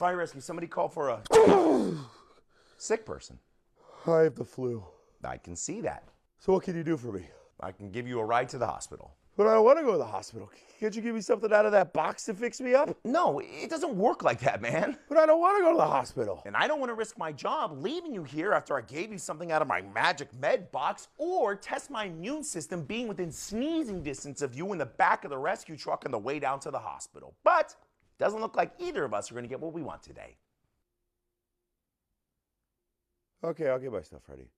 fire rescue. Somebody call for a sick person. I have the flu. I can see that. So what can you do for me? I can give you a ride to the hospital. But I don't want to go to the hospital. Can't you give me something out of that box to fix me up? No, it doesn't work like that, man. But I don't want to go to the hospital. And I don't want to risk my job leaving you here after I gave you something out of my magic med box or test my immune system being within sneezing distance of you in the back of the rescue truck on the way down to the hospital. But it doesn't look like either of us are going to get what we want today. Okay, I'll get my stuff ready.